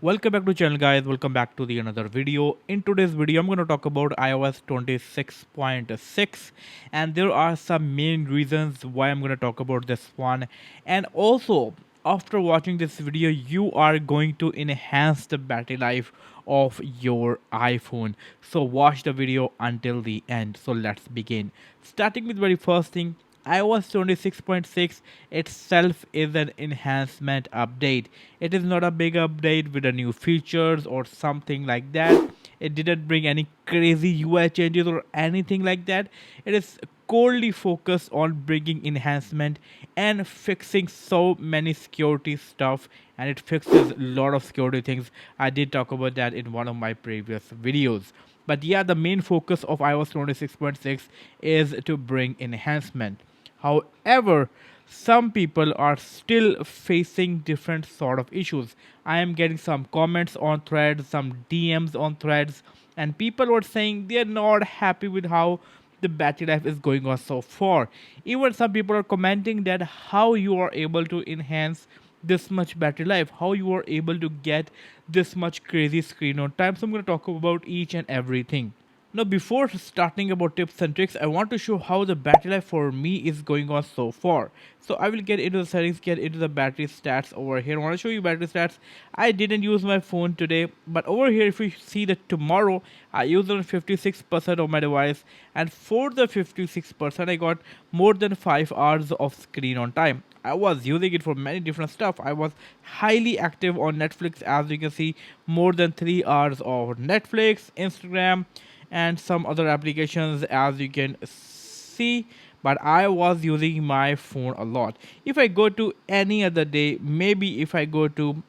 Welcome back to channel guys, welcome back to the another video. In today's video I'm going to talk about iOS 26.6 and there are some main reasons why I'm going to talk about this one, and also after watching this video you are going to enhance the battery life of your iPhone. So watch the video until the end. So let's begin. Starting with very first thing, iOS 26.6 itself is an enhancement update. It is not a big update with a new features or something like that. It didn't bring any crazy UI changes or anything like that. It is coldly focused on bringing enhancement and fixing so many security stuff, and it fixes a lot of security things. I did talk about that in one of my previous videos. But yeah, the main focus of iOS 26.6 is to bring enhancement. However, some people are still facing different sort of issues. I am getting some comments on threads, some DMs on threads, and people were saying they're not happy with how the battery life is going on so far. Even some people are commenting that how you are able to enhance this much battery life, how you are able to get this much crazy screen on time. So I'm going to talk about each and everything. Now, before starting about tips and tricks, I want to show how the battery life for me is going on so far. So I will get into the settings, get into the battery stats over here. I want to show you battery stats. I didn't use my phone today, but over here, if you see that tomorrow, I used on 56% of my device, and for the 56%, I got more than 5 hours of screen on time. I was using it for many different stuff. I was highly active on Netflix, as you can see, more than 3 hours of Netflix, Instagram, and some other applications, as you can see. But I was using my phone a lot. If I go to any other day, maybe if I go to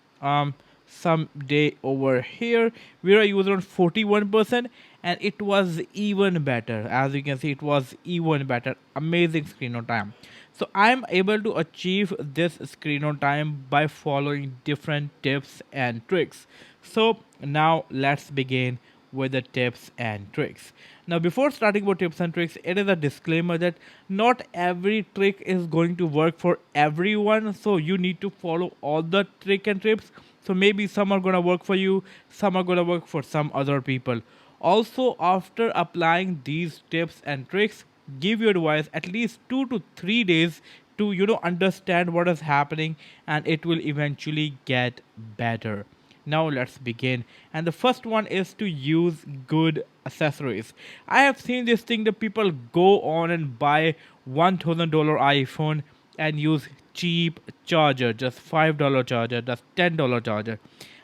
some day over here where I use around 41%, and it was even better. As you can see, it was even better. Amazing screen on time. So I'm able to achieve this screen on time by following different tips and tricks. So now let's begin with the tips and tricks. Now, before starting with tips and tricks, it is a disclaimer that not every trick is going to work for everyone. So you need to follow all the trick and tips. So maybe some are gonna work for you, some are gonna work for some other people. Also, after applying these tips and tricks, give your device at least 2 to 3 days to understand what is happening, and it will eventually get better. Now let's begin. And the first one is to use good accessories. I have seen this thing that people go on and buy $1,000 iPhone and use cheap charger, just $5 charger, just $10 charger.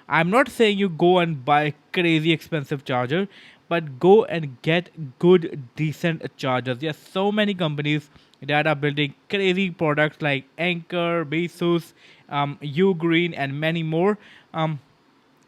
I'm not saying you go and buy crazy expensive charger, but go and get good decent chargers. There are so many companies that are building crazy products like Anchor, Basus, Ugreen, and many more.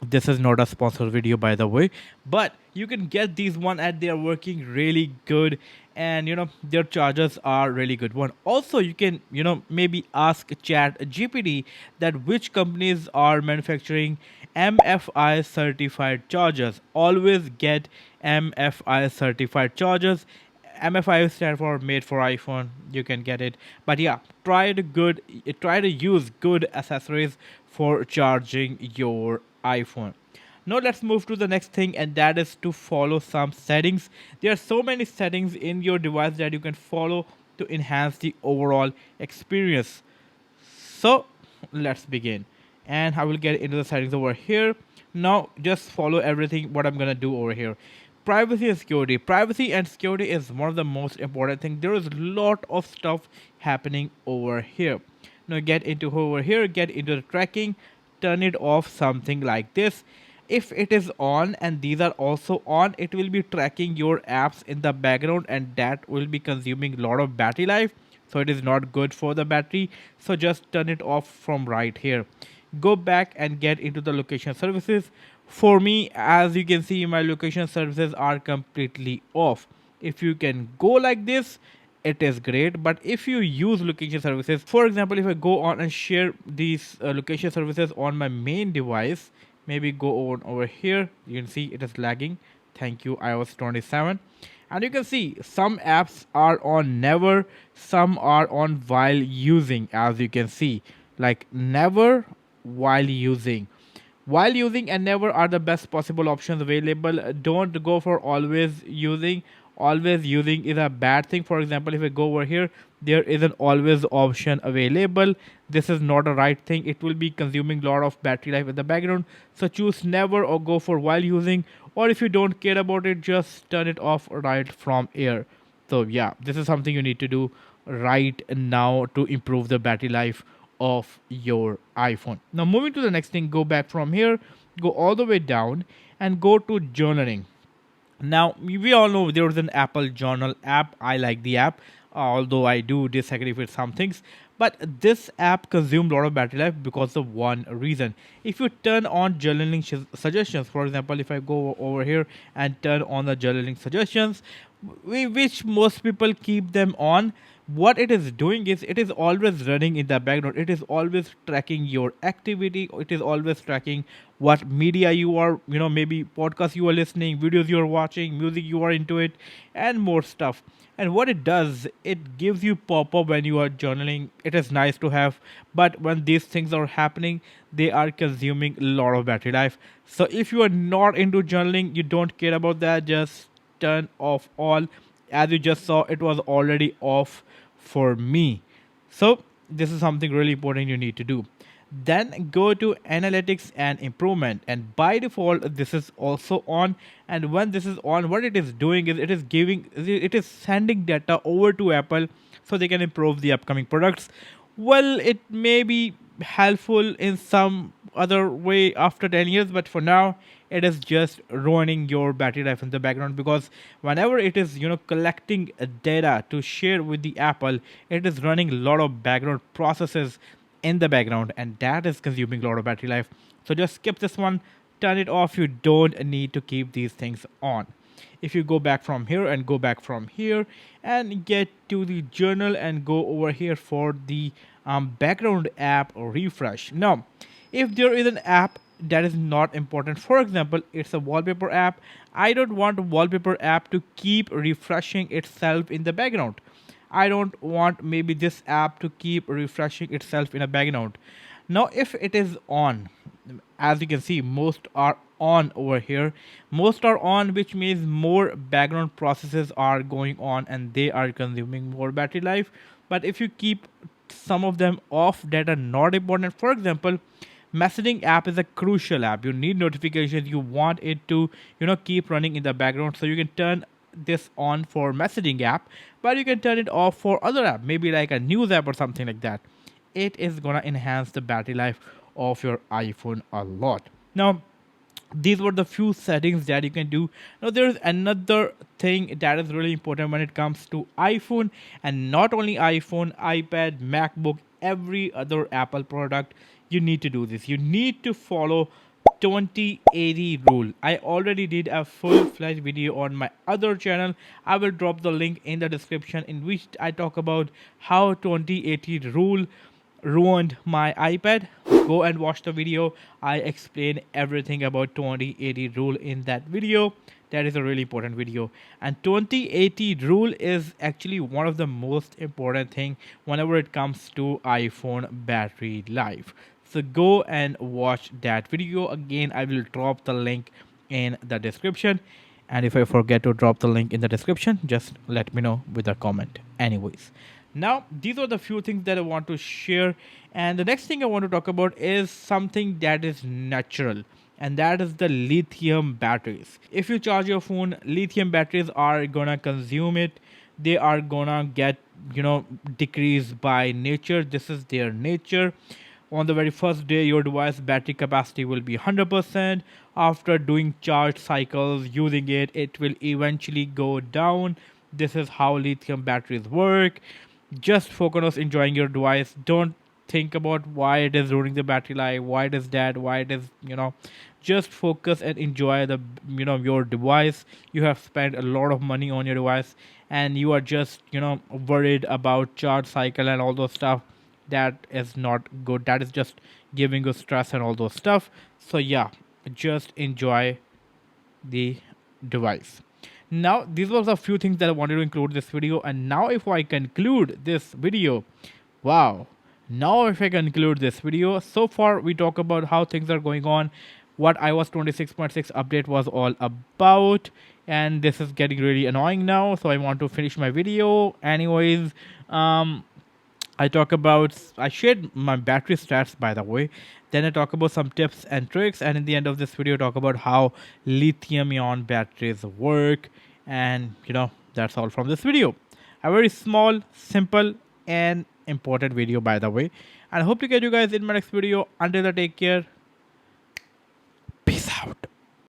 This is not a sponsored video, by the way, but you can get these one and they are working really good, and their chargers are really good one. Also, you can maybe ask chat gpt that which companies are manufacturing MFI certified chargers. Always get MFI certified chargers. MFI stand for made for iPhone. You can get it, but yeah, try to use good accessories for charging your iPhone. Now let's move to the next thing, and that is to follow some settings. There are so many settings in your device that you can follow to enhance the overall experience. So let's begin, and I will get into the settings over here. Now just follow everything what I'm gonna do over here. Privacy and security. Privacy and security is one of the most important things. There is a lot of stuff happening over here. Now get into over here, get into the tracking, turn it off something like this. If it is on and these are also on, it will be tracking your apps in the background, and that will be consuming a lot of battery life, so it is not good for the battery. So just turn it off from right here. Go back and get into the location services. For me, as you can see, my location services are completely off. If you can go like this, it is great. But if you use location services, for example, if I go on and share these location services on my main device, maybe go on over here, you can see it is lagging. Thank you, iOS 27. And you can see some apps are on never, some are on while using, as you can see, like never while using. While using and never are the best possible options available. Don't go for always using. Always using is a bad thing. For example, if I go over here, there is an always option available. This is not a right thing. It will be consuming a lot of battery life in the background. So choose never or go for while using, or if you don't care about it, just turn it off right from here. So yeah, this is something you need to do right now to improve the battery life of your iPhone. Now moving to the next thing, go back from here, go all the way down and go to journaling. Now, we all know there is an Apple Journal app. I like the app, although I do disagree with some things. But this app consumes a lot of battery life because of one reason. If you turn on journaling suggestions, for example, if I go over here and turn on the journaling suggestions, which most people keep them on, what it is doing is it is always running in the background. It is always tracking your activity. It is always tracking what media you are, maybe podcasts you are listening, videos you are watching, music you are into it, and more stuff. And what it does, it gives you pop-up when you are journaling. It is nice to have, but when these things are happening, they are consuming a lot of battery life. So if you are not into journaling, you don't care about that, just turn off all. As you just saw, it was already off for me. So this is something really important you need to do. Then go to analytics and improvement, and by default this is also on. And when this is on, what it is doing is it is sending data over to Apple so they can improve the upcoming products. Well, it may be helpful in some other way after 10 years, but for now it is just ruining your battery life in the background, because whenever it is collecting data to share with the Apple, it is running a lot of background processes in the background, and that is consuming a lot of battery life. So just skip this one, turn it off. You don't need to keep these things on. If you go back from here and go back from here and get to the journal and go over here for the background app refresh. Now, if there is an app that is not important, for example, it's a wallpaper app, I don't want a wallpaper app to keep refreshing itself in the background. I don't want maybe this app to keep refreshing itself in a background. Now, if it is on, as you can see, most are on over here. Most are on, which means more background processes are going on and they are consuming more battery life. But if you keep some of them off that are not important, for example, messaging app is a crucial app. You need notifications. You want it to keep running in the background, so you can turn this on for messaging app, but you can turn it off for other app, maybe like a news app or something like that. It is gonna enhance the battery life of your iPhone a lot. Now, these were the few settings that you can do. Now there is another thing that is really important when it comes to iPhone, and not only iPhone, iPad, MacBook, every other Apple product. You need to do this. You need to follow 2080 rule. I already did a full-fledged video on my other channel. I will drop the link in the description, in which I talk about how 2080 rule ruined my iPad. Go and watch the video. I explain everything about 2080 rule in that video. That is a really important video. And 2080 rule is actually one of the most important thing whenever it comes to iPhone battery life. So go and watch that video. Again, I will drop the link in the description. And if I forget to drop the link in the description, just let me know with a comment. Anyways, now these are the few things that I want to share. And the next thing I want to talk about is something that is natural, and that is the lithium batteries. If you charge your phone, lithium batteries are gonna consume it. They are gonna get decreased by nature. This is their nature. On the very first day, your device battery capacity will be 100%. After doing charge cycles using it, it will eventually go down. This is how lithium batteries work. Just focus on enjoying your device. Don't think about why it is ruining the battery life, why it is that, why it is just focus and enjoy the your device. You have spent a lot of money on your device, and you are just worried about charge cycle and all those stuff. That is not good. That is just giving you stress and all those stuff. So yeah, just enjoy the device. Now, these were a few things that I wanted to include in this video. And now if I conclude this video, wow. Now if I conclude this video, so far we talk about how things are going on what iOS 26.6 update was all about. And this is getting really annoying now, so I want to finish my video. Anyways, I shared my battery stats, by the way. Then I talk about some tips and tricks, and in the end of this video, talk about how lithium-ion batteries work. And that's all from this video. A very small, simple, and important video, by the way. And I hope to get you guys in my next video. Until then, take care.